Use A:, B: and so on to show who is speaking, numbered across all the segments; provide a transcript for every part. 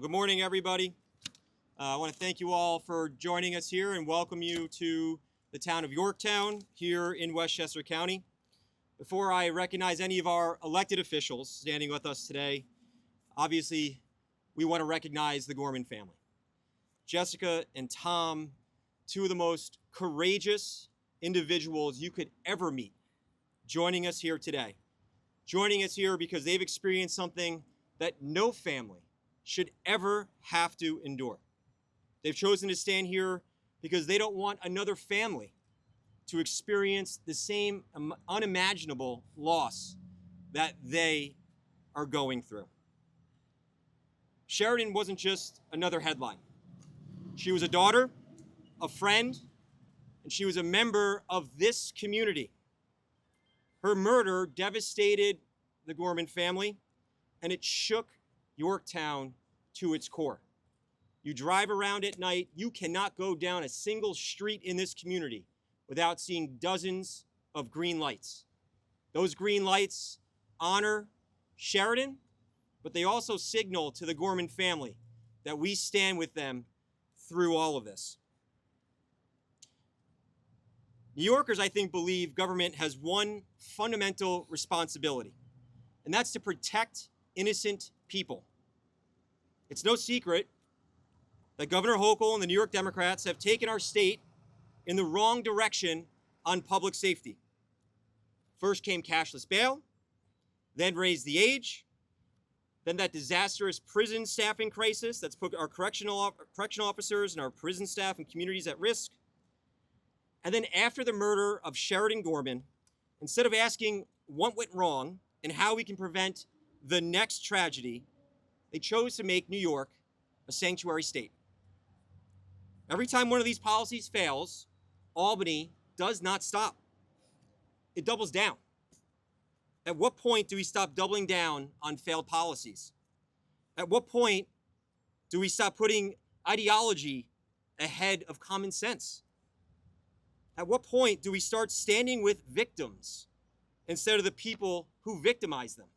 A: Well, good morning, everybody. I want to thank you all for joining us here and welcome you to the town of Yorktown here in Westchester County. Before I recognize any of our elected officials standing with us today, obviously, we want to recognize the Gorman family. Jessica and Tom, two of the most courageous individuals you could ever meet, joining us here today. Joining us here because they've experienced something that no family should ever have to endure. They've chosen to stand here because they don't want another family to experience the same unimaginable loss that they are going through. Sheridan wasn't just another headline. She was a daughter, a friend, and she was a member of this community. Her murder devastated the Gorman family, and it shook Yorktown to its core. You drive around at night, you cannot go down a single street in this community without seeing dozens of green lights. Those green lights honor Sheridan, but they also signal to the Gorman family that we stand with them through all of this. New Yorkers, I think, believe government has one fundamental responsibility, and that's to protect innocent people. It's no secret that Governor Hochul and the New York Democrats have taken our state in the wrong direction on public safety. First came cashless bail, then raised the age, then that disastrous prison staffing crisis that's put our correctional officers and our prison staff and communities at risk. And then after the murder of Sheridan Gorman, instead of asking what went wrong and how we can prevent the next tragedy, they chose to make New York a sanctuary state. Every time one of these policies fails, Albany does not stop. It doubles down. At what point do we stop doubling down on failed policies? At what point do we stop putting ideology ahead of common sense? At what point do we start standing with victims instead of the people who victimize them?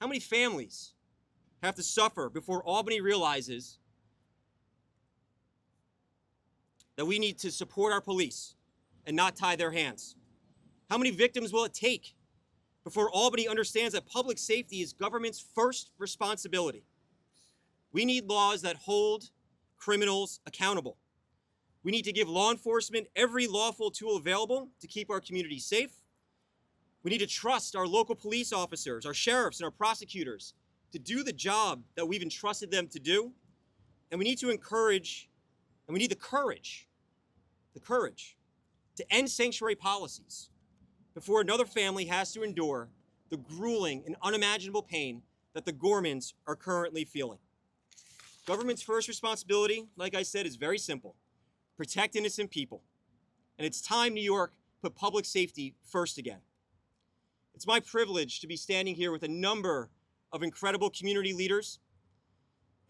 A: How many families have to suffer before Albany realizes that we need to support our police and not tie their hands? How many victims will it take before Albany understands that public safety is government's first responsibility? We need laws that hold criminals accountable. We need to give law enforcement every lawful tool available to keep our communities safe. We need to trust our local police officers, our sheriffs, and our prosecutors to do the job that we've entrusted them to do. And we need to encourage, and we need the courage to end sanctuary policies before another family has to endure the grueling and unimaginable pain that the Gormans are currently feeling. Government's first responsibility, like I said, is very simple: protect innocent people. And it's time New York put public safety first again. It's my privilege to be standing here with a number of incredible community leaders,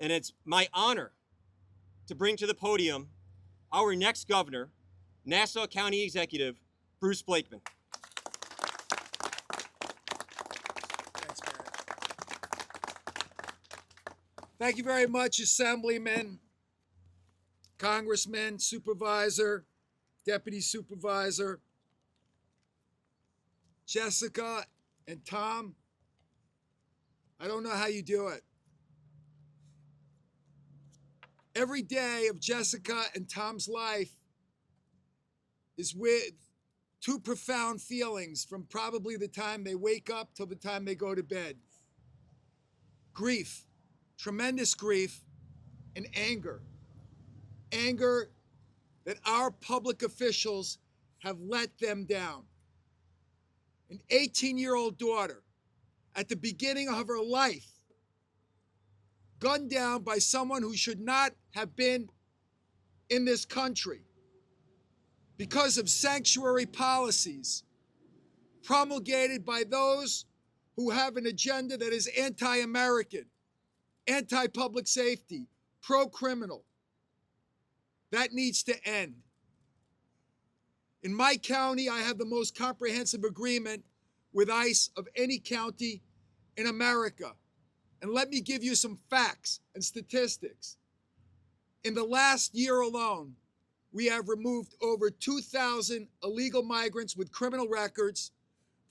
A: and it's my honor to bring to the podium our next governor, Nassau County Executive Bruce Blakeman.
B: Thanks, Barry. Thank you very much, Assemblyman, Congressman, Supervisor, Deputy Supervisor, Jessica and Tom. I don't know how you do it. Every day of Jessica and Tom's life is with two profound feelings from probably the time they wake up till the time they go to bed. Grief, tremendous grief, and anger. Anger that our public officials have let them down. An 18-year-old daughter at the beginning of her life, gunned down by someone who should not have been in this country because of sanctuary policies promulgated by those who have an agenda that is anti-American, anti-public safety, pro-criminal. That needs to end. In my county, I have the most comprehensive agreement with ICE of any county in America. And let me give you some facts and statistics. In the last year alone, we have removed over 2,000 illegal migrants with criminal records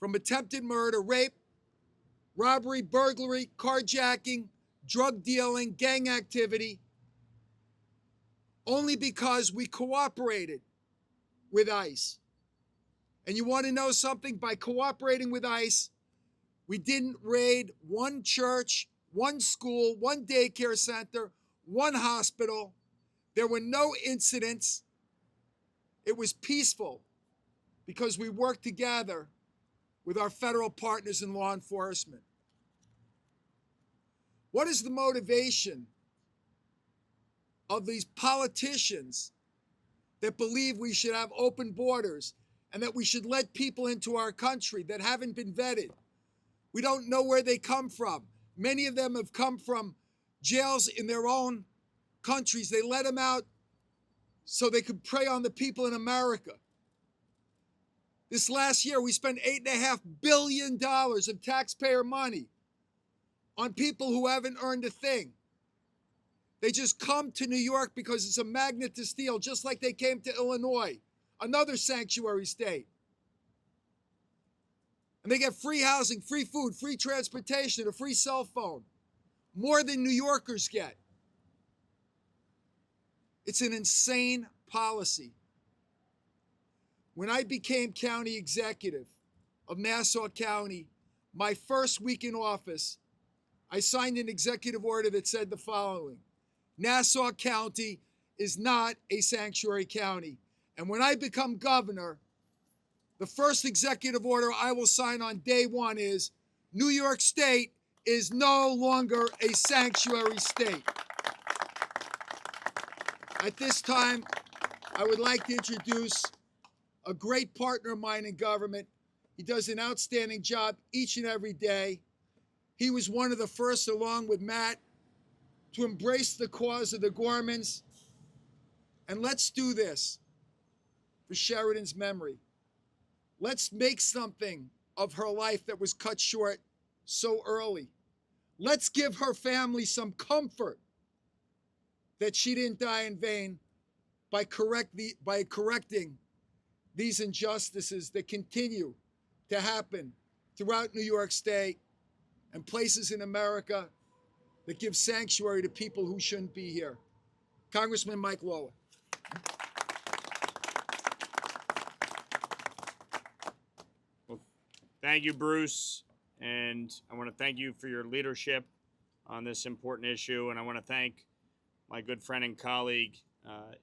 B: from attempted murder, rape, robbery, burglary, carjacking, drug dealing, gang activity, only because we cooperated with ICE. And you want to know something? By cooperating with ICE, we didn't raid one church, one school, one daycare center, one hospital. There were no incidents. It was peaceful because we worked together with our federal partners in law enforcement. What is the motivation of these politicians that believe we should have open borders and that we should let people into our country that haven't been vetted? We don't know where they come from. Many of them have come from jails in their own countries. They let them out so they could prey on the people in America. This last year, we spent $8.5 billion of taxpayer money on people who haven't earned a thing. They just come to New York because it's a magnet to steal, just like they came to Illinois, another sanctuary state. And they get free housing, free food, free transportation, a free cell phone, more than New Yorkers get. It's an insane policy. When I became county executive of Nassau County, my first week in office, I signed an executive order that said the following: Nassau County is not a sanctuary county. And when I become governor, the first executive order I will sign on day one is New York State is no longer a sanctuary state. At this time, I would like to introduce a great partner of mine in government. He does an outstanding job each and every day. He was one of the first, along with Matt, to embrace the cause of the Gormans. And let's do this for Sheridan's memory. Let's make something of her life that was cut short so early. Let's give her family some comfort that she didn't die in vain by correcting these injustices that continue to happen throughout New York State and places in America that give sanctuary to people who shouldn't be here. Congressman Mike Lawler.
C: Well, thank you, Bruce, and I want to thank you for your leadership on this important issue, and I want to thank my good friend and colleague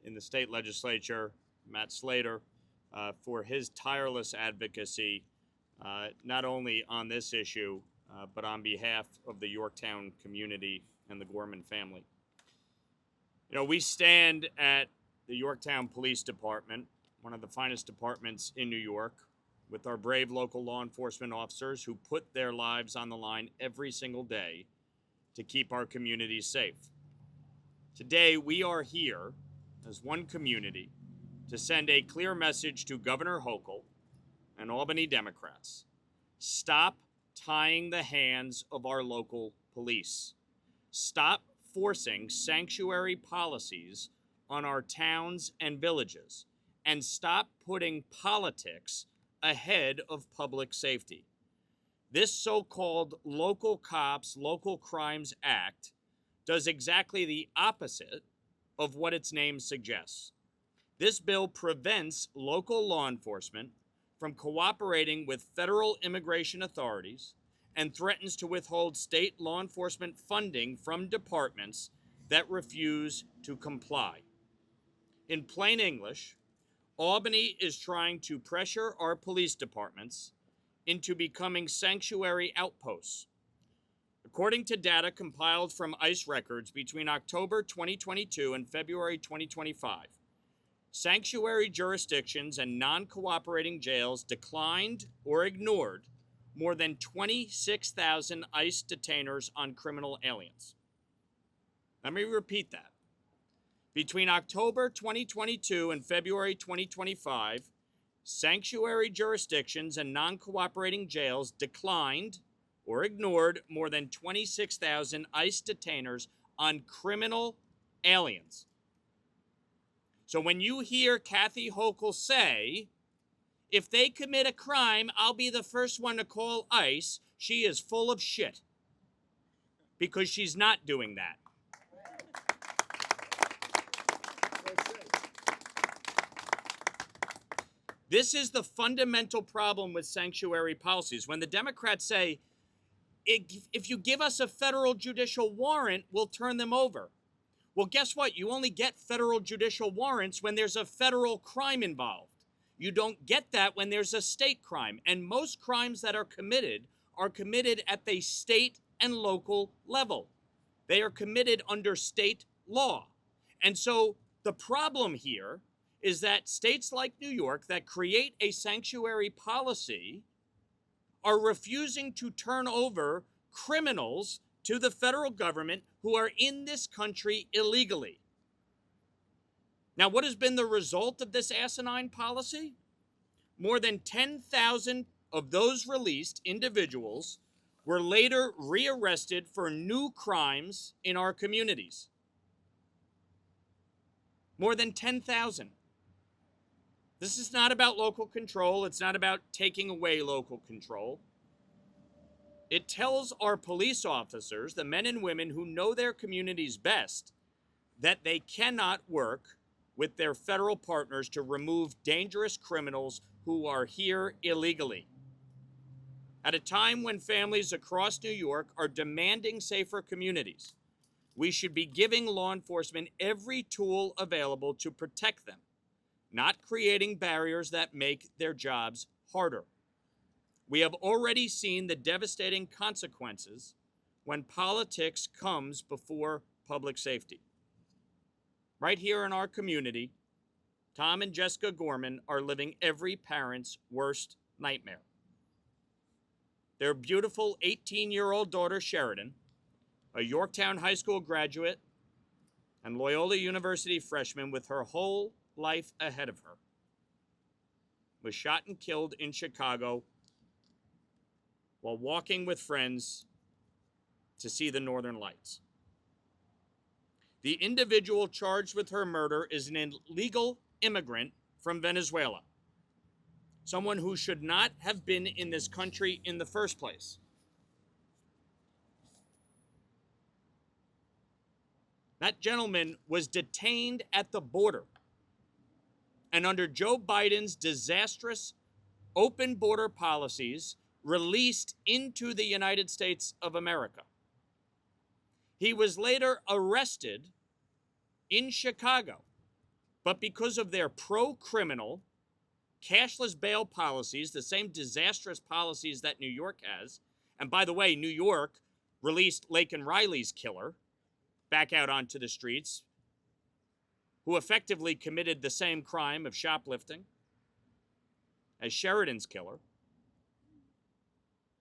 C: in the state legislature, Matt Slater, for his tireless advocacy, not only on this issue, but on behalf of the Yorktown community and the Gorman family. You know, we stand at the Yorktown Police Department, one of the finest departments in New York, with our brave local law enforcement officers who put their lives on the line every single day to keep our communities safe. Today, we are here as one community to send a clear message to Governor Hochul and Albany Democrats. Stop tying the hands of our local police. Stop forcing sanctuary policies on our towns and villages, and stop putting politics ahead of public safety. This so-called Local Cops, Local Crimes Act does exactly the opposite of what its name suggests. This bill prevents local law enforcement from cooperating with federal immigration authorities and threatens to withhold state law enforcement funding from departments that refuse to comply. In plain English, Albany is trying to pressure our police departments into becoming sanctuary outposts. According to data compiled from ICE records between October 2022 and February 2025, sanctuary jurisdictions and non-cooperating jails declined or ignored more than 26,000 ICE detainers on criminal aliens. Let me repeat that. Between October 2022 and February 2025, sanctuary jurisdictions and non-cooperating jails declined or ignored more than 26,000 ICE detainers on criminal aliens. So when you hear Kathy Hochul say, if they commit a crime, I'll be the first one to call ICE, she is full of shit. Because she's not doing that. This is the fundamental problem with sanctuary policies. When the Democrats say, if you give us a federal judicial warrant, we'll turn them over. Well, guess what? You only get federal judicial warrants when there's a federal crime involved. You don't get that when there's a state crime. And most crimes that are committed at the state and local level. They are committed under state law. And so the problem here is that states like New York that create a sanctuary policy are refusing to turn over criminals to the federal government who are in this country illegally. Now, what has been the result of this asinine policy? More than 10,000 of those released individuals were later rearrested for new crimes in our communities. More than 10,000. This is not about local control. It's not about taking away local control. It tells our police officers, the men and women who know their communities best, that they cannot work with their federal partners to remove dangerous criminals who are here illegally. At a time when families across New York are demanding safer communities, we should be giving law enforcement every tool available to protect them, not creating barriers that make their jobs harder. We have already seen the devastating consequences when politics comes before public safety. Right here in our community, Tom and Jessica Gorman are living every parent's worst nightmare. Their beautiful 18-year-old daughter, Sheridan, a Yorktown High School graduate and Loyola University freshman with her whole life ahead of her, was shot and killed in Chicago while walking with friends to see the Northern Lights. The individual charged with her murder is an illegal immigrant from Venezuela, someone who should not have been in this country in the first place. That gentleman was detained at the border, and under Joe Biden's disastrous open border policies, released into the United States of America. He was later arrested in Chicago, but because of their pro-criminal, cashless bail policies, the same disastrous policies that New York has, and by the way, New York released Laken Riley's killer back out onto the streets, who effectively committed the same crime of shoplifting as Sheridan's killer.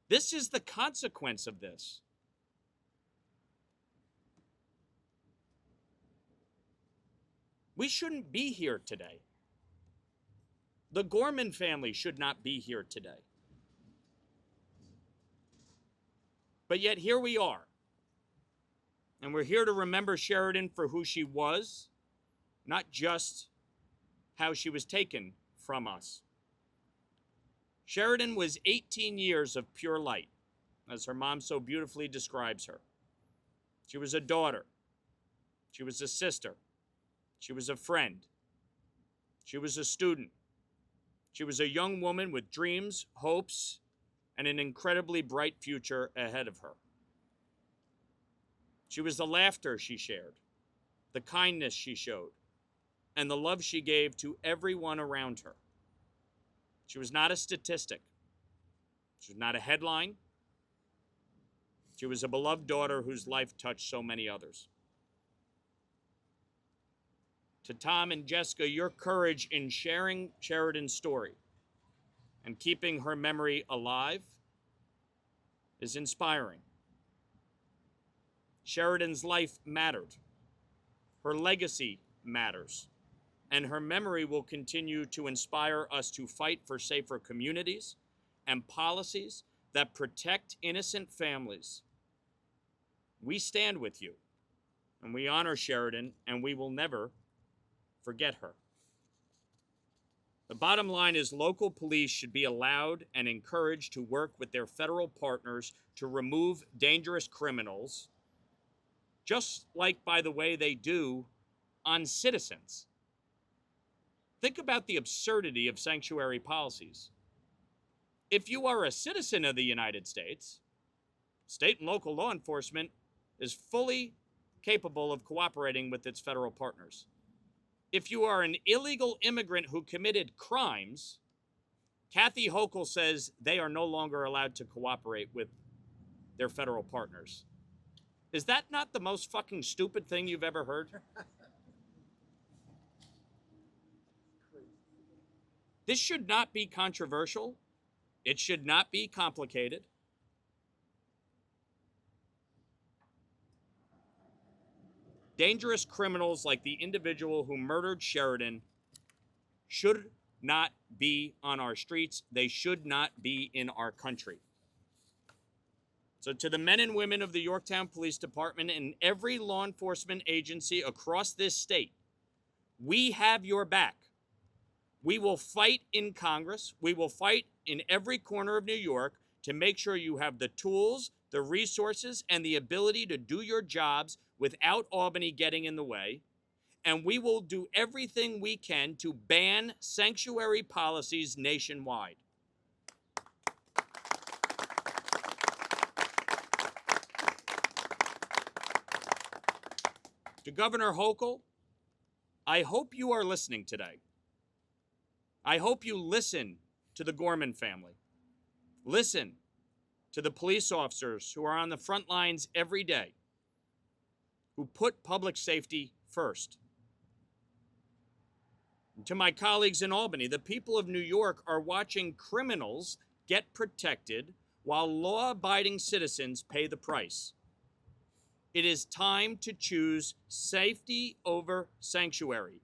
C: This is the consequence of this. We shouldn't be here today. The Gorman family should not be here today. But yet here we are. And we're here to remember Sheridan for who she was, not just how she was taken from us. Sheridan was 18 years of pure light, as her mom so beautifully describes her. She was a daughter. She was a sister. She was a friend. She was a student. She was a young woman with dreams, hopes, and an incredibly bright future ahead of her. She was the laughter she shared, the kindness she showed, and the love she gave to everyone around her. She was not a statistic. She was not a headline. She was a beloved daughter whose life touched so many others. To Tom and Jessica, your courage in sharing Sheridan's story and keeping her memory alive is inspiring. Sheridan's life mattered. Her legacy matters. And her memory will continue to inspire us to fight for safer communities and policies that protect innocent families. We stand with you, and we honor Sheridan, and we will never forget her. The bottom line is local police should be allowed and encouraged to work with their federal partners to remove dangerous criminals, just like, by the way, they do on citizens. Think about the absurdity of sanctuary policies. If you are a citizen of the United States, state and local law enforcement is fully capable of cooperating with its federal partners. If you are an illegal immigrant who committed crimes, Kathy Hochul says they are no longer allowed to cooperate with their federal partners. Is that not the most fucking stupid thing you've ever heard? This should not be controversial. It should not be complicated. Dangerous criminals like the individual who murdered Sheridan should not be on our streets. They should not be in our country. So to the men and women of the Yorktown Police Department and every law enforcement agency across this state, we have your back. We will fight in Congress. We will fight in every corner of New York to make sure you have the tools, the resources, and the ability to do your jobs without Albany getting in the way. And we will do everything we can to ban sanctuary policies nationwide. To Governor Hochul, I hope you are listening today. I hope you listen to the Gorman family. Listen to the police officers who are on the front lines every day, who put public safety first. And to my colleagues in Albany, the people of New York are watching criminals get protected while law-abiding citizens pay the price. It is time to choose safety over sanctuary.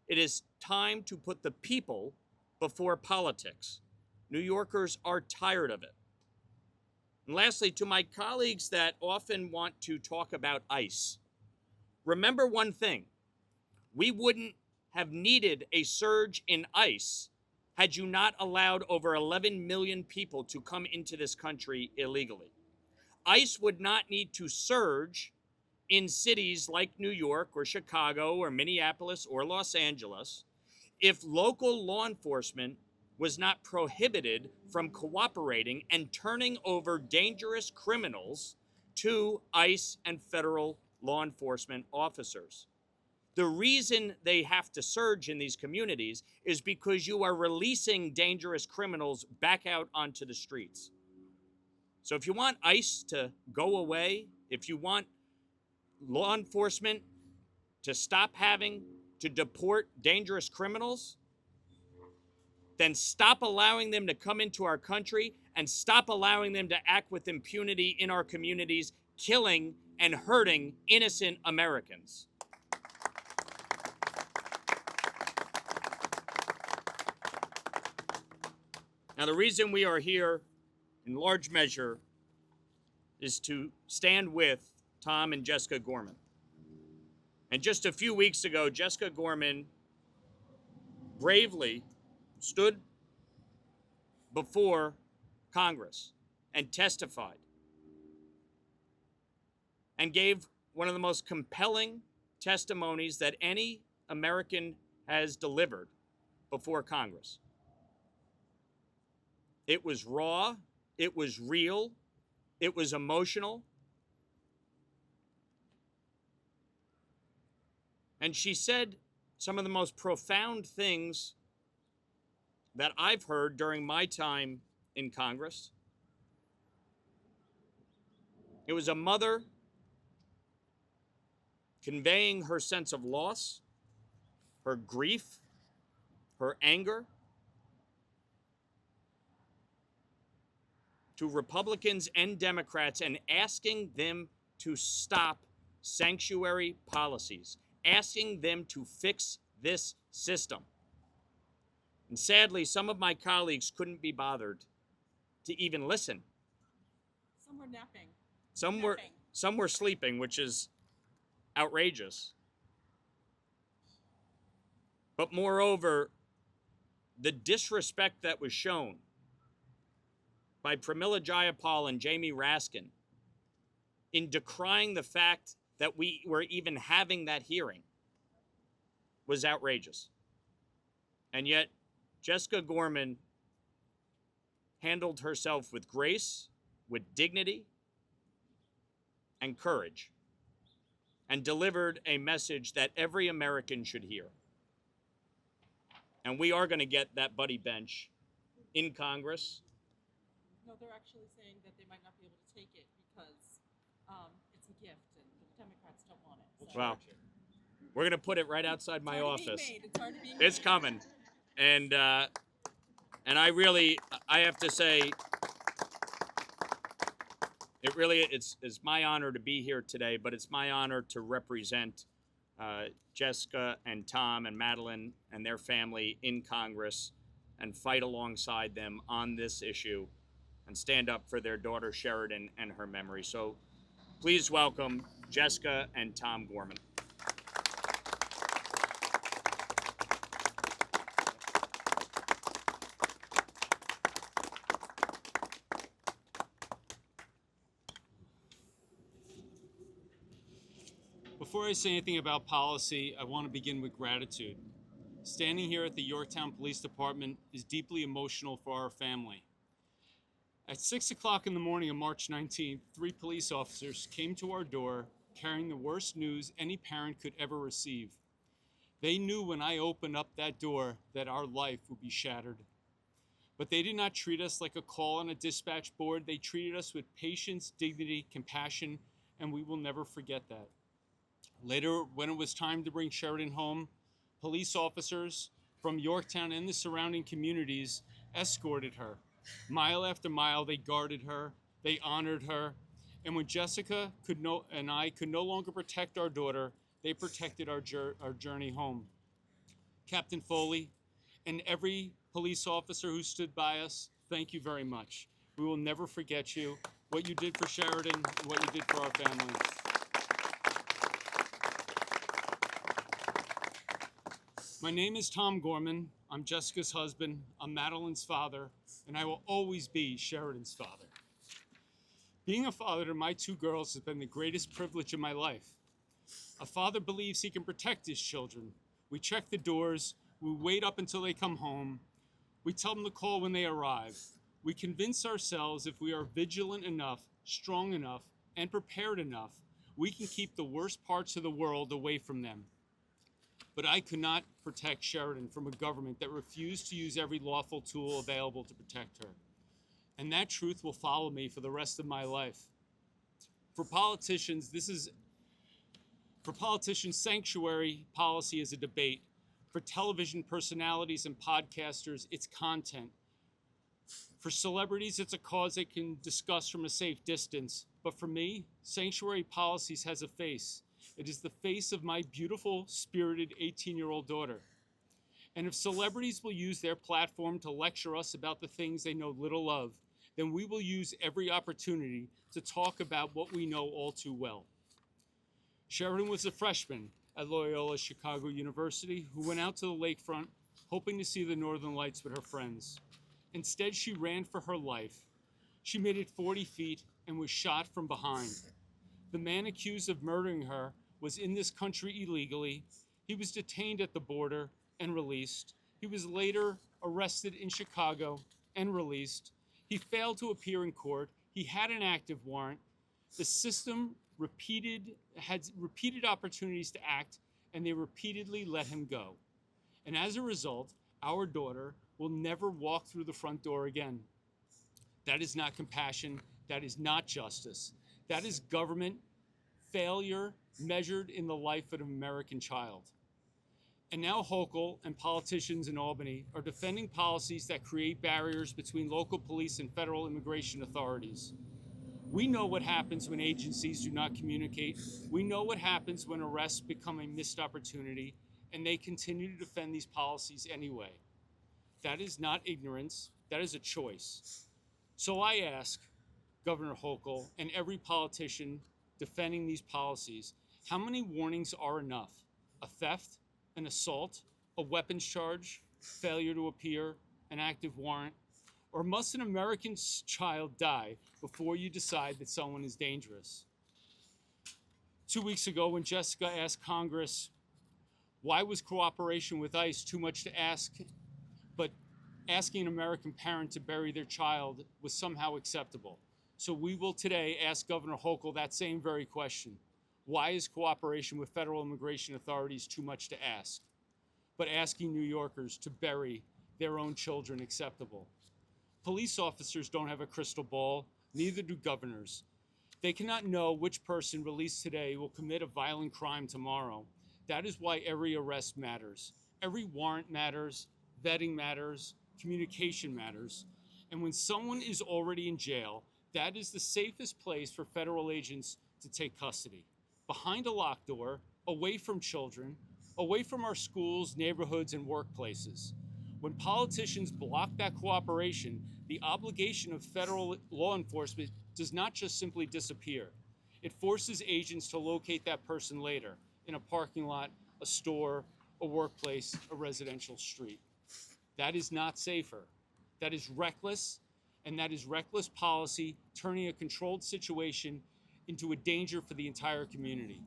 C: It is time to put the people before politics. New Yorkers are tired of it. And lastly, to my colleagues that often want to talk about ICE, remember one thing. We wouldn't have needed a surge in ICE had you not allowed over 11 million people to come into this country illegally. ICE would not need to surge in cities like New York or Chicago or Minneapolis or Los Angeles if local law enforcement was not prohibited from cooperating and turning over dangerous criminals to ICE and federal law enforcement officers. The reason they have to surge in these communities is because you are releasing dangerous criminals back out onto the streets. So if you want ICE to go away, if you want law enforcement to stop having to deport dangerous criminals, then stop allowing them to come into our country and stop allowing them to act with impunity in our communities, killing and hurting innocent Americans. Now, the reason we are here, in large measure, is to stand with Tom and Jessica Gorman. And just a few weeks ago, Jessica Gorman bravely stood before Congress and testified and gave one of the most compelling testimonies that any American has delivered before Congress. It was raw, it was real, it was emotional. And she said some of the most profound things that I've heard during my time in Congress. It was a mother conveying her sense of loss, her grief, her anger to Republicans and Democrats and asking them to stop sanctuary policies, asking them to fix this system. And sadly, some of my colleagues couldn't be bothered to even listen
D: were napping.
C: Some were sleeping, which is outrageous. But moreover, the disrespect that was shown by Pramila Jayapal and Jamie Raskin in decrying the fact that we were even having that hearing was outrageous. And yet, Jessica Gorman handled herself with grace, with dignity, and courage, and delivered a message that every American should hear. And we are going to get that buddy bench in Congress.
D: No, they're actually saying that they might not be able to take it because it's a gift and the Democrats don't want it. So.
C: Well, we're going to put it right outside my office.
D: It's already being
C: It's
D: made.
C: coming. And I have to say, it's my honor to be here today, but it's my honor to represent Jessica and Tom and Madeline and their family in Congress and fight alongside them on this issue and stand up for their daughter Sheridan and her memory. So please welcome Jessica and Tom Gorman.
E: Before I say anything about policy, I want to begin with gratitude. Standing here at the Yorktown Police Department is deeply emotional for our family. At 6 o'clock in the morning of March 19th, 3 police officers came to our door carrying the worst news any parent could ever receive. They knew when I opened up that door that our life would be shattered. But they did not treat us like a call on a dispatch board. They treated us with patience, dignity, compassion, and we will never forget that. Later, when it was time to bring Sheridan home, police officers from Yorktown and the surrounding communities escorted her. Mile after mile, they guarded her, they honored her, and when Jessica and I could no longer protect our daughter, they protected our journey home. Captain Foley and every police officer who stood by us, thank you very much. We will never forget you, what you did for Sheridan, and what you did for our family. My name is Tom Gorman. I'm Jessica's husband. I'm Madeline's father, and I will always be Sheridan's father. Being a father to my 2 girls has been the greatest privilege of my life. A father believes he can protect his children. We check the doors. We wait up until they come home. We tell them to call when they arrive. We convince ourselves if we are vigilant enough, strong enough, and prepared enough, we can keep the worst parts of the world away from them. But I could not protect Sheridan from a government that refused to use every lawful tool available to protect her. And that truth will follow me for the rest of my life. For politicians, sanctuary policy is a debate. For television personalities and podcasters, it's content. For celebrities, it's a cause they can discuss from a safe distance. But for me, sanctuary policies has a face. It is the face of my beautiful, spirited 18-year-old daughter. And if celebrities will use their platform to lecture us about the things they know little of, then we will use every opportunity to talk about what we know all too well. Sheridan was a freshman at Loyola Chicago University who went out to the lakefront hoping to see the Northern Lights with her friends. Instead, she ran for her life. She made it 40 feet and was shot from behind. The man accused of murdering her was in this country illegally. He was detained at the border and released. He was later arrested in Chicago and released. He failed to appear in court. He had an active warrant. The system had repeated opportunities to act, and they repeatedly let him go. And as a result, our daughter will never walk through the front door again. That is not compassion. That is not justice. That is government failure measured in the life of an American child. And now Hochul and politicians in Albany are defending policies that create barriers between local police and federal immigration authorities. We know what happens when agencies do not communicate. We know what happens when arrests become a missed opportunity, and they continue to defend these policies anyway. That is not ignorance. That is a choice. So I ask, Governor Hochul, and every politician defending these policies, how many warnings are enough? A theft, an assault, a weapons charge, failure to appear, an active warrant? Or must an American child die before you decide that someone is dangerous? 2 weeks ago, when Jessica asked Congress, why was cooperation with ICE too much to ask, but asking an American parent to bury their child was somehow acceptable? So we will today ask Governor Hochul that same very question. Why is cooperation with federal immigration authorities too much to ask, but asking New Yorkers to bury their own children acceptable? Police officers don't have a crystal ball, neither do governors. They cannot know which person released today will commit a violent crime tomorrow. That is why every arrest matters. Every warrant matters, vetting matters, communication matters. And when someone is already in jail, that is the safest place for federal agents to take custody. Behind a locked door, away from children, away from our schools, neighborhoods, and workplaces. When politicians block that cooperation, the obligation of federal law enforcement does not just simply disappear. It forces agents to locate that person later in a parking lot, a store, a workplace, a residential street. That is not safer. That is reckless, and that is reckless policy turning a controlled situation into a danger for the entire community.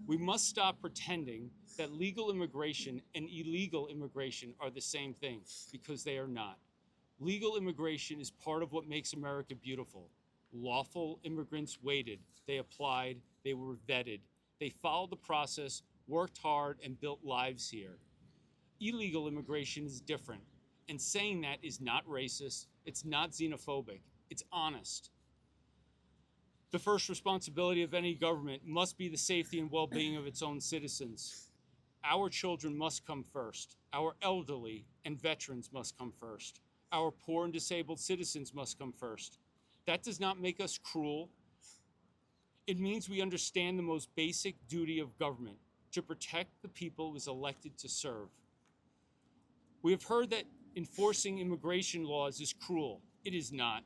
E: We must stop pretending that legal immigration and illegal immigration are the same thing, because they are not. Legal immigration is part of what makes America beautiful. Lawful immigrants waited, they applied, they were vetted. They followed the process, worked hard, and built lives here. Illegal immigration is different, and saying that is not racist, it's not xenophobic, it's honest. The first responsibility of any government must be the safety and well-being of its own citizens. Our children must come first. Our elderly and veterans must come first. Our poor and disabled citizens must come first. That does not make us cruel. It means we understand the most basic duty of government, to protect the people it was elected to serve. We have heard that enforcing immigration laws is cruel. It is not.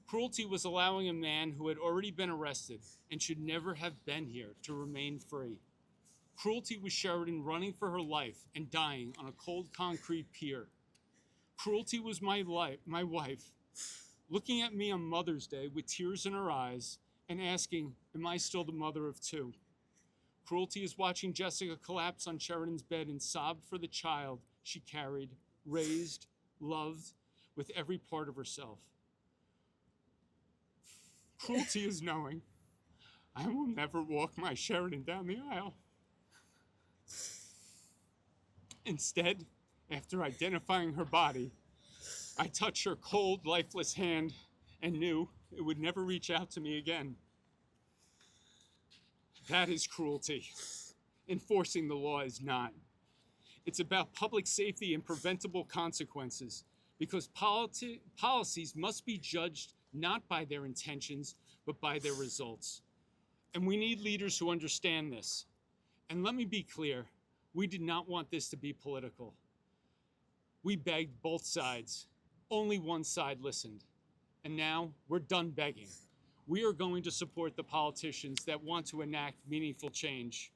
E: Cruelty was allowing a man who had already been arrested and should never have been here to remain free. Cruelty was Sheridan running for her life and dying on a cold concrete pier. Cruelty was my wife, looking at me on Mother's Day with tears in her eyes and asking, am I still the mother of two? Cruelty is watching Jessica collapse on Sheridan's bed and sob for the child she carried, raised, loved with every part of herself. Cruelty is knowing I will never walk my Sheridan down the aisle. Instead, after identifying her body, I touched her cold, lifeless hand and knew it would never reach out to me again. That is cruelty. Enforcing the law is not. It's about public safety and preventable consequences, because policies must be judged not by their intentions, but by their results. And we need leaders who understand this. And let me be clear, we did not want this to be political. We begged both sides. Only one side listened. And now we're done begging. We are going to support the politicians that want to enact meaningful change.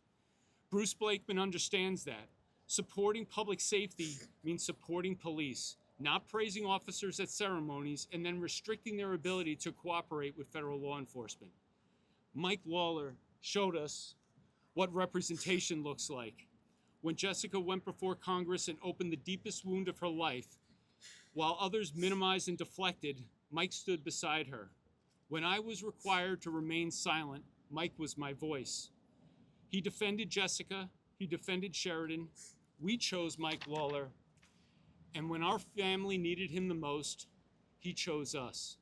E: Bruce Blakeman understands that. Supporting public safety means supporting police, not praising officers at ceremonies and then restricting their ability to cooperate with federal law enforcement. Mike Lawler showed us what representation looks like. When Jessica went before Congress and opened the deepest wound of her life, while others minimized and deflected, Mike stood beside her. When I was required to remain silent, Mike was my voice. He defended Jessica, he defended Sheridan. We chose Mike Lawler. And when our family needed him the most, he chose us.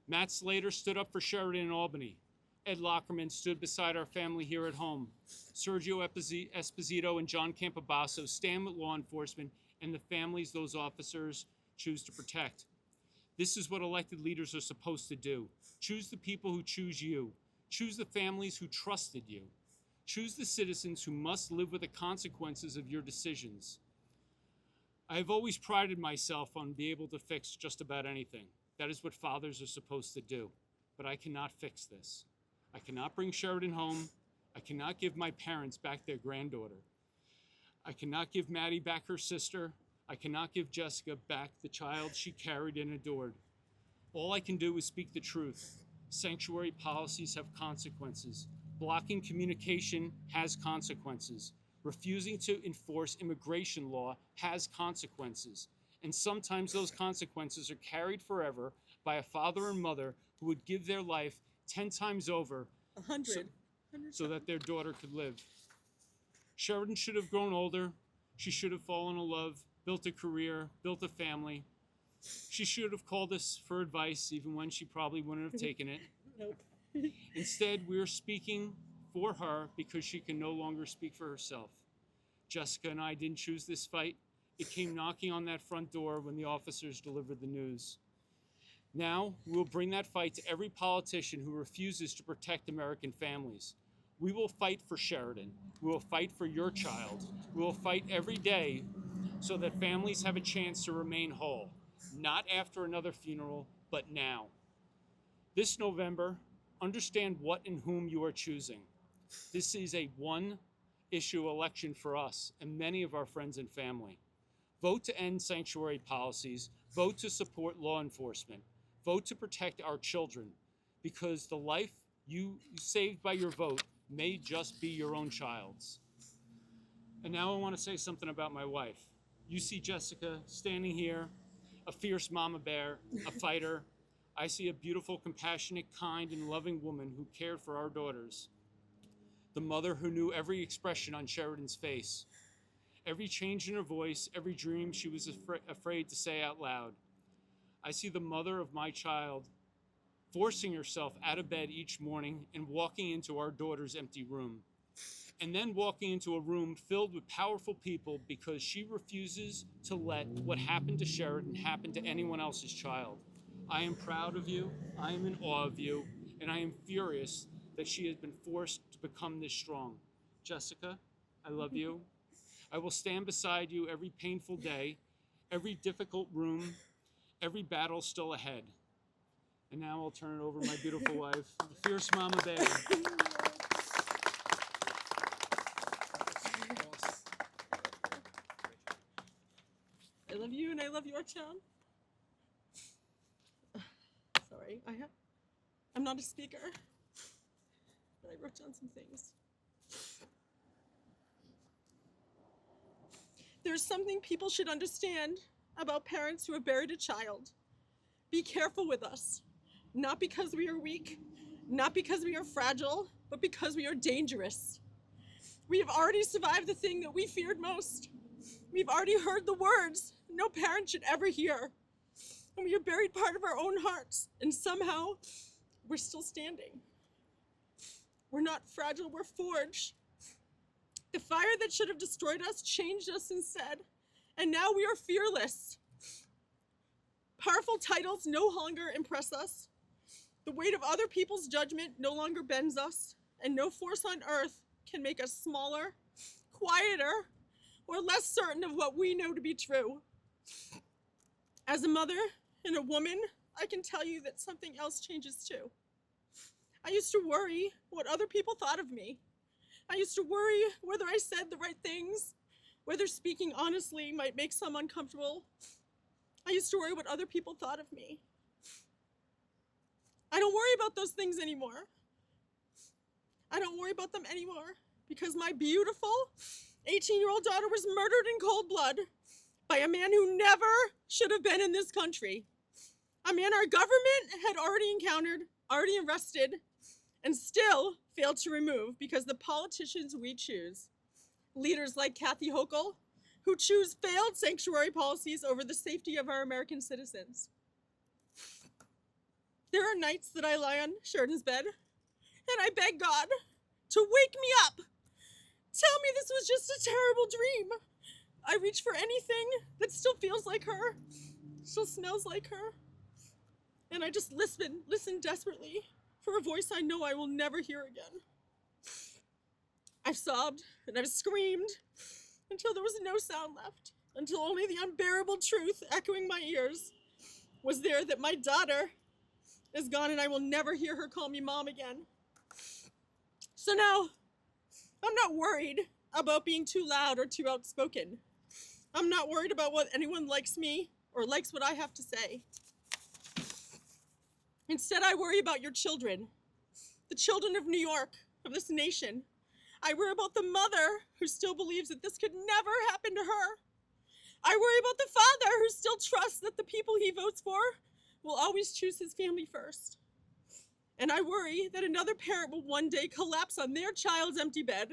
E: Matt Slater stood up for Sheridan in Albany. Ed Lockerman stood beside our family here at home. Sergio Esposito and John Campobasso stand with law enforcement and the families those officers choose to protect. This is what elected leaders are supposed to do. Choose the people who choose you. Choose the families who trusted you. Choose the citizens who must live with the consequences of your decisions. I have always prided myself on being able to fix just about anything. That is what fathers are supposed to do. but I cannot fix this. I cannot bring Sheridan home. I cannot give my parents back their granddaughter. I cannot give Maddie back her sister. I cannot give Jessica back the child she carried and adored. All I can do is speak the truth. Sanctuary policies have consequences. Blocking communication has consequences. Refusing to enforce immigration law has consequences. And sometimes those consequences are carried forever by a father and mother who would give their life 10 times over
D: 100.
E: so that their daughter could live. Sheridan should have grown older. She should have fallen in love, built a career, built a family. She should have called us for advice, even when she probably wouldn't have taken it.
D: Nope.
E: Instead, we are speaking for her because she can no longer speak for herself. Jessica and I didn't choose this fight. It came knocking on that front door when the officers delivered the news. Now, we will bring that fight to every politician who refuses to protect American families. We will fight for Sheridan. We will fight for your child. We will fight every day so that families have a chance to remain whole, not after another funeral, but now. This November, understand what and whom you are choosing. This is a one-issue election for us and many of our friends and family. Vote to end sanctuary policies. Vote to support law enforcement. Vote to protect our children, because the life you saved by your vote may just be your own child's. And now I want to say something about my wife. You see Jessica standing here, a fierce mama bear, a fighter. I see a beautiful, compassionate, kind, and loving woman who cared for our daughters. The mother who knew every expression on Sheridan's face, every change in her voice, every dream she was afraid to say out loud. I see the mother of my child forcing herself out of bed each morning and walking into our daughter's empty room, and then walking into a room filled with powerful people because she refuses to let what happened to Sheridan happen to anyone else's child. I am proud of you, I am in awe of you, and I am furious that she has been forced to become this strong. Jessica, I love you. I will stand beside you every painful day, every difficult room, every battle still ahead. And now I'll turn it over to my beautiful wife, the fierce mama bear.
D: I love you and I love Yorktown. Sorry, I'm not a speaker, but I wrote down some things. There's something people should understand about parents who have buried a child. Be careful with us, not because we are weak, not because we are fragile, but because we are dangerous. We have already survived the thing that we feared most. We've already heard the words no parent should ever hear. And we have buried part of our own hearts, and somehow we're still standing. We're not fragile, we're forged. The fire that should have destroyed us changed us instead, and now we are fearless. Powerful titles no longer impress us. The weight of other people's judgment no longer bends us, and no force on earth can make us smaller, quieter, or less certain of what we know to be true. As a mother and a woman, I can tell you that something else changes too. I used to worry what other people thought of me. I used to worry whether I said the right things, whether speaking honestly might make some uncomfortable. I used to worry what other people thought of me. I don't worry about those things anymore. I don't worry about them anymore because my beautiful 18-year-old daughter was murdered in cold blood by a man who never should have been in this country. A man our government had already encountered, already arrested, and still failed to remove because the politicians we choose, leaders like Kathy Hochul, who choose failed sanctuary policies over the safety of our American citizens. There are nights that I lie on Sheridan's bed and I beg God to wake me up. Tell me this was just a terrible dream. I reach for anything that still feels like her, still smells like her. And I just listen desperately for a voice I know I will never hear again. I've sobbed and I've screamed until there was no sound left, until only the unbearable truth echoing my ears was there that my daughter is gone, and I will never hear her call me mom again. So now, I'm not worried about being too loud or too outspoken. I'm not worried about what anyone likes me or likes what I have to say. Instead, I worry about your children, the children of New York, of this nation. I worry about the mother who still believes that this could never happen to her. I worry about the father who still trusts that the people he votes for will always choose his family first. And I worry that another parent will one day collapse on their child's empty bed,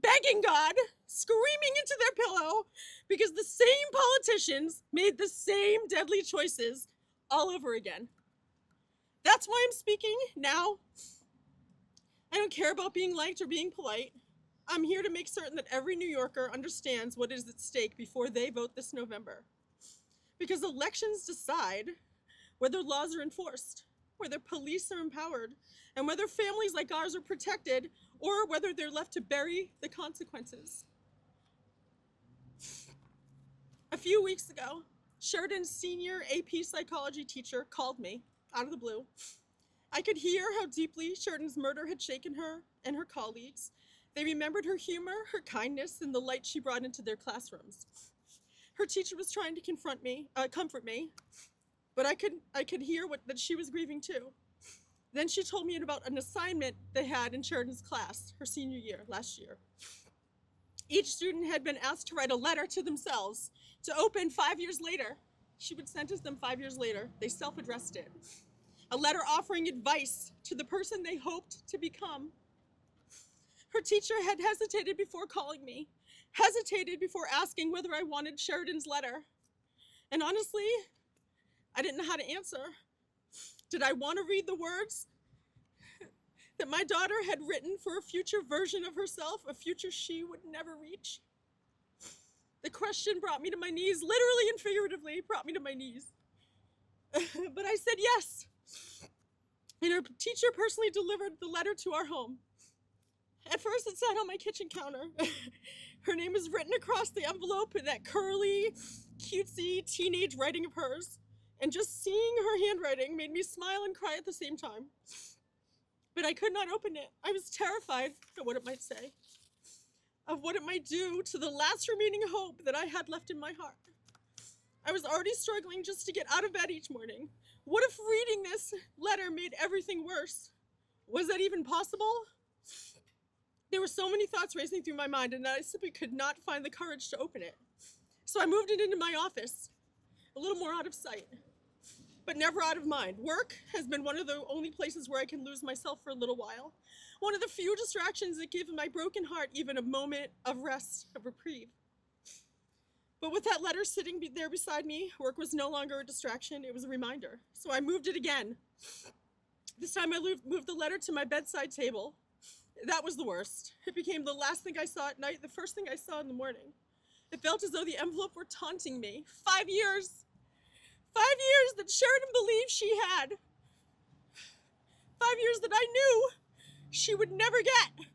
D: begging God, screaming into their pillow, because the same politicians made the same deadly choices all over again. That's why I'm speaking now. I don't care about being liked or being polite. I'm here to make certain that every New Yorker understands what is at stake before they vote this November. Because elections decide whether laws are enforced, whether police are empowered, and whether families like ours are protected, or whether they're left to bury the consequences. A few weeks ago, Sheridan's senior AP psychology teacher called me out of the blue. I could hear how deeply Sheridan's murder had shaken her and her colleagues. They remembered her humor, her kindness, and the light she brought into their classrooms. Her teacher was trying to comfort me, but I could hear that she was grieving too. Then she told me about an assignment they had in Sheridan's class, her senior year, last year. Each student had been asked to write a letter to themselves to open 5 years later. She would sentence them 5 years later. They self-addressed it. A letter offering advice to the person they hoped to become. Her teacher had hesitated before calling me, hesitated before asking whether I wanted Sheridan's letter. And honestly, I didn't know how to answer. Did I want to read the words that my daughter had written for a future version of herself, a future she would never reach? The question brought me to my knees, literally and figuratively, brought me to my knees. But I said yes. And her teacher personally delivered the letter to our home. At first it sat on my kitchen counter. Her name was written across the envelope in that curly, cutesy teenage writing of hers. And just seeing her handwriting made me smile and cry at the same time. But I could not open it. I was terrified of what it might say, of what it might do to the last remaining hope that I had left in my heart. I was already struggling just to get out of bed each morning. What if reading this letter made everything worse? Was that even possible? There were so many thoughts racing through my mind, and I simply could not find the courage to open it. So I moved it into my office, a little more out of sight, but never out of mind. Work has been one of the only places where I can lose myself for a little while. One of the few distractions that give my broken heart even a moment of rest, of reprieve. But with that letter sitting there beside me, work was no longer a distraction, it was a reminder. So I moved it again. This time I moved the letter to my bedside table. That was the worst. It became the last thing I saw at night, the first thing I saw in the morning. It felt as though the envelope were taunting me. 5 years. 5 years that Sheridan believed she had. 5 years that I knew she would never get.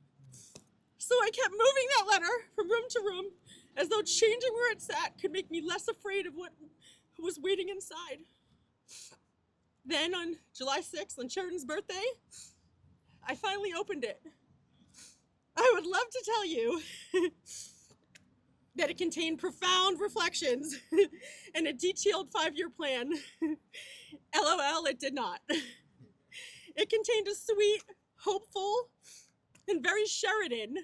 D: So I kept moving that letter from room to room, as though changing where it sat could make me less afraid of what was waiting inside. Then on July 6th, on Sheridan's birthday, I finally opened it. I would love to tell you that it contained profound reflections and a detailed 5-year plan. LOL, it did not. It contained a sweet, hopeful, and very Sheridan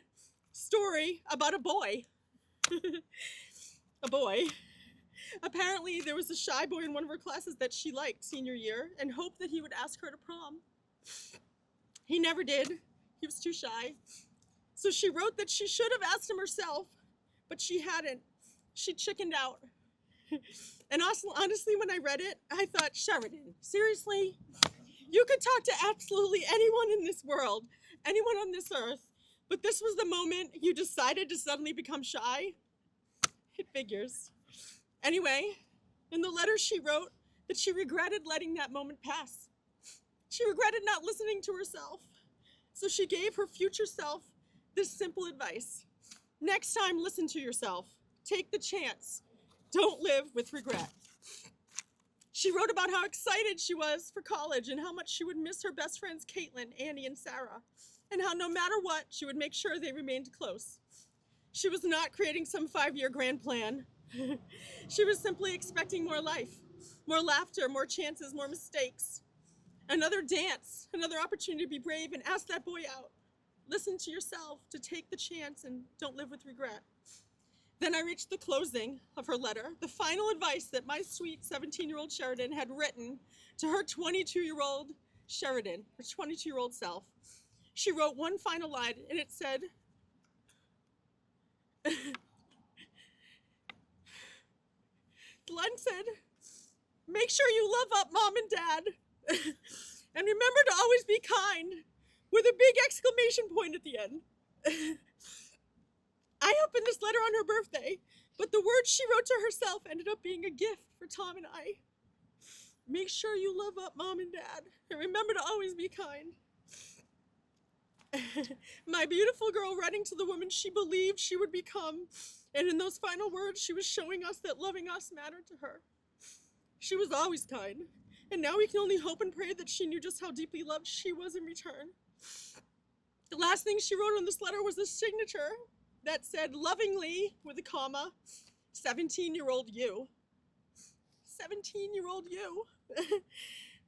D: story about a boy. A boy. Apparently, there was a shy boy in one of her classes that she liked senior year and hoped that he would ask her to prom. He never did. He was too shy. So she wrote that she should have asked him herself, but she hadn't. She chickened out. And honestly, when I read it, I thought, Sheridan, seriously? You could talk to absolutely anyone in this world, anyone on this earth, but this was the moment you decided to suddenly become shy? It figures. Anyway, in the letter she wrote that she regretted letting that moment pass. She regretted not listening to herself. So she gave her future self this simple advice. Next time, listen to yourself. Take the chance. Don't live with regret. She wrote about how excited she was for college and how much she would miss her best friends Caitlin, Annie, and Sarah, and how no matter what, she would make sure they remained close. She was not creating some 5-year grand plan. She was simply expecting more life, more laughter, more chances, more mistakes. Another dance, another opportunity to be brave and ask that boy out. Listen to yourself, to take the chance and don't live with regret. Then I reached the closing of her letter, the final advice that my sweet 17-year-old Sheridan had written to her 22-year-old Sheridan, her 22-year-old self. She wrote one final line, and it said, the line said, "Make sure you love up Mom and Dad, and remember to always be kind," with a big exclamation point at the end. I opened this letter on her birthday, but the words she wrote to herself ended up being a gift for Tom and I. Make sure you love up Mom and Dad, and remember to always be kind. My beautiful girl writing to the woman she believed she would become, and in those final words, she was showing us that loving us mattered to her. She was always kind, and now we can only hope and pray that she knew just how deeply loved she was in return. The last thing she wrote on this letter was a signature that said, lovingly, with a comma, 17-year-old you. 17-year-old you.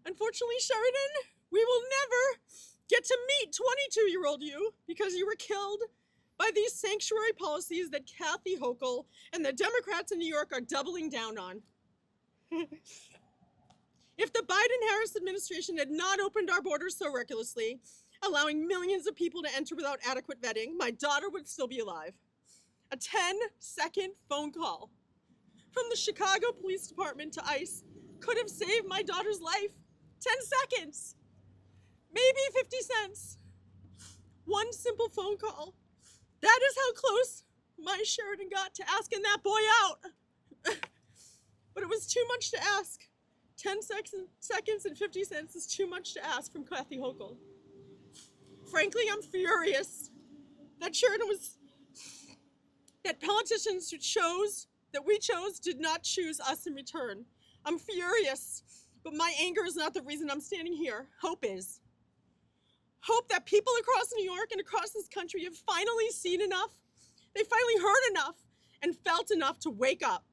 D: Unfortunately, Sheridan, we will never get to meet 22-year-old you because you were killed by these sanctuary policies that Kathy Hochul and the Democrats in New York are doubling down on. If the Biden-Harris administration had not opened our borders so recklessly, allowing millions of people to enter without adequate vetting, my daughter would still be alive. A 10-second phone call from the Chicago Police Department to ICE could have saved my daughter's life. 10 seconds, maybe 50 cents. One simple phone call. That is how close my Sheridan got to asking that boy out. But it was too much to ask. 10 seconds and 50 cents is too much to ask from Kathy Hochul. Frankly, I'm furious that that politicians we chose did not choose us in return. I'm furious, but my anger is not the reason I'm standing here. Hope is. Hope that people across New York and across this country have finally seen enough. They finally heard enough and felt enough to wake up.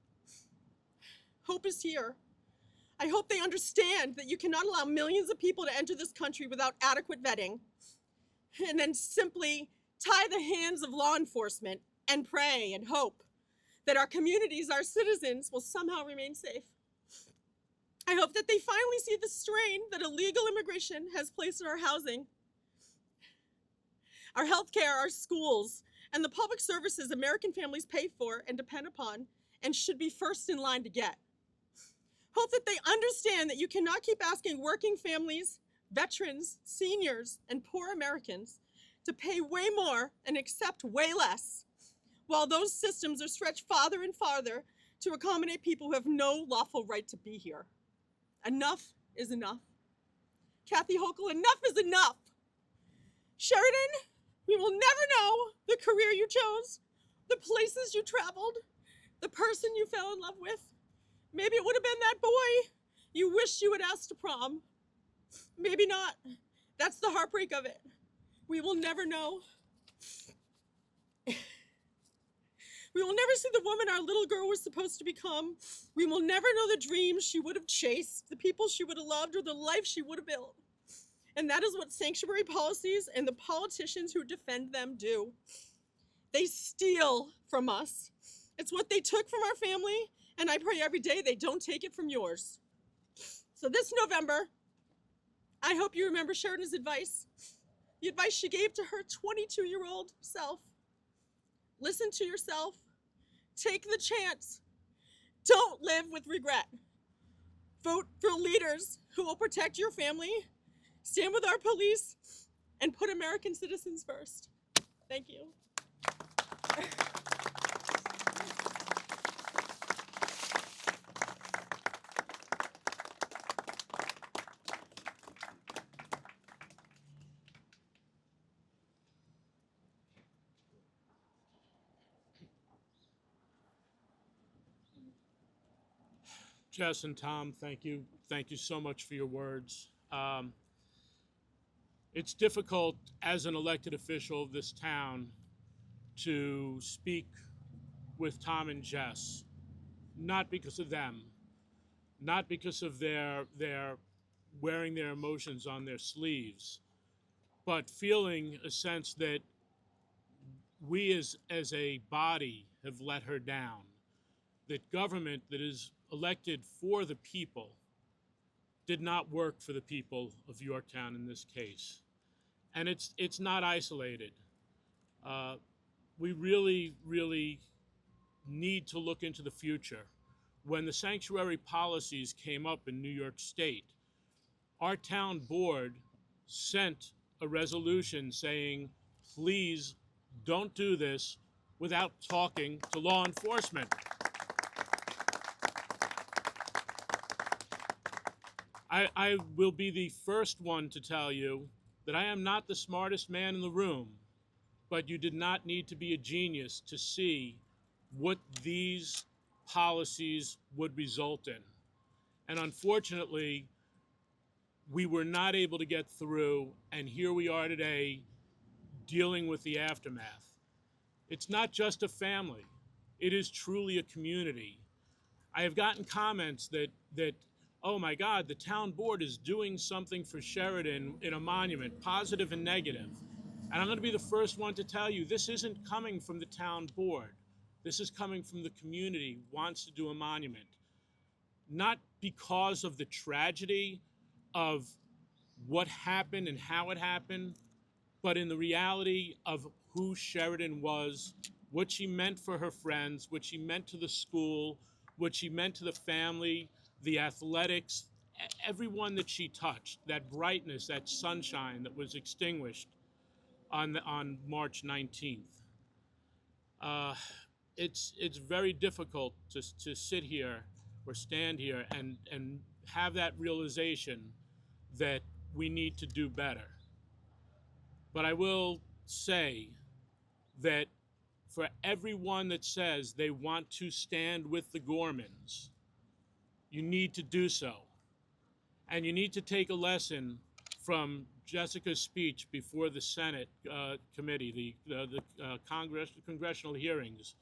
D: Hope is here. I hope they understand that you cannot allow millions of people to enter this country without adequate vetting and then simply tie the hands of law enforcement and pray and hope that our communities, our citizens, will somehow remain safe. I hope that they finally see the strain that illegal immigration has placed on our housing, our healthcare, our schools, and the public services American families pay for and depend upon and should be first in line to get. Hope that they understand that you cannot keep asking working families, veterans, seniors, and poor Americans to pay way more and accept way less, while those systems are stretched farther and farther to accommodate people who have no lawful right to be here. Enough is enough. Kathy Hochul, enough is enough. Sheridan, we will never know the career you chose, the places you traveled, the person you fell in love with. Maybe it would have been that boy you wished you had asked to prom. Maybe not. That's the heartbreak of it. We will never know. We will never see the woman our little girl was supposed to become. We will never know the dreams she would have chased, the people she would have loved, or the life she would have built. And that is what sanctuary policies and the politicians who defend them do. They steal from us. It's what they took from our family, and I pray every day they don't take it from yours. So this November, I hope you remember Sheridan's advice, the advice she gave to her 22-year-old self. Listen to yourself. Take the chance. Don't live with regret. Vote for leaders who will protect your family, stand with our police, and put American citizens first. Thank you.
F: Jess and Tom, thank you. Thank you so much for your words. It's difficult as an elected official of this town to speak with Tom and Jess, not because of them, not because of their wearing their emotions on their sleeves, but feeling a sense that we as a body have let her down, that government that is elected for the people did not work for the people of Yorktown in this case. And it's not isolated. We really, really need to look into the future. When the sanctuary policies came up in New York State, our town board sent a resolution saying, please don't do this without talking to law enforcement. I will be the first one to tell you that I am not the smartest man in the room, but you did not need to be a genius to see what these policies would result in. And unfortunately, we were not able to get through, and here we are today dealing with the aftermath. It's not just a family. It is truly a community. I have gotten comments that oh my God, the town board is doing something for Sheridan in a monument, positive and negative. And I'm going to be the first one to tell you, this isn't coming from the town board. This is coming from the community who wants to do a monument. Not because of the tragedy of what happened and how it happened, but in the reality of who Sheridan was, what she meant for her friends, what she meant to the school, what she meant to the family, the athletics, everyone that she touched, that brightness, that sunshine that was extinguished on March 19th. It's very difficult to sit here or stand here and have that realization that we need to do better. But I will say that for everyone that says they want to stand with the Gormans, you need to do so. And you need to take a lesson from Jessica's speech before the Senate committee, the congressional hearings,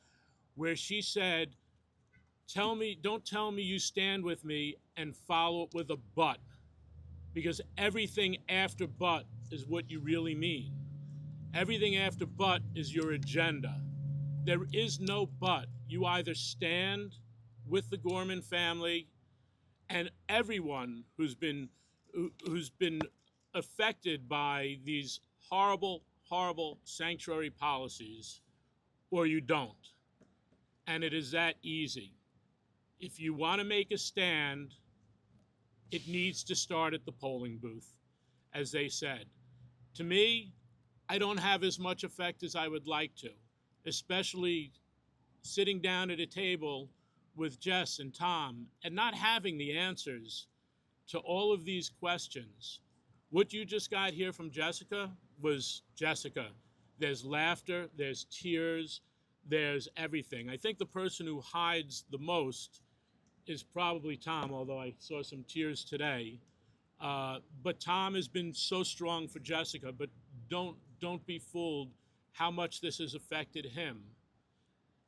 F: where she said, don't tell me you stand with me and follow it with a but, because everything after but is what you really mean. Everything after but is your agenda. There is no but. You either stand with the Gorman family and everyone who's been affected by these horrible, horrible sanctuary policies, or you don't. And it is that easy. If you want to make a stand, it needs to start at the polling booth, as they said. To me, I don't have as much effect as I would like to, especially sitting down at a table with Jess and Tom and not having the answers to all of these questions. What you just got here from Jessica was Jessica. There's laughter, there's tears, there's everything. I think the person who hides the most is probably Tom, although I saw some tears today. But Tom has been so strong for Jessica, but don't be fooled how much this has affected him.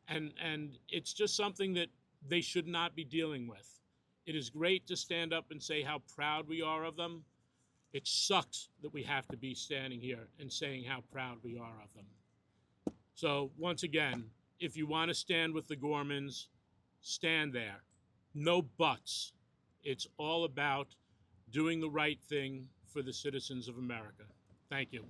F: And it's just something that they should not be dealing with. It is great to stand up and say how proud we are of them. It sucks that we have to be standing here and saying how proud we are of them. So once again, if you want to stand with the Gormans, stand there. No buts. It's all about doing the right thing for the citizens of America. Thank you.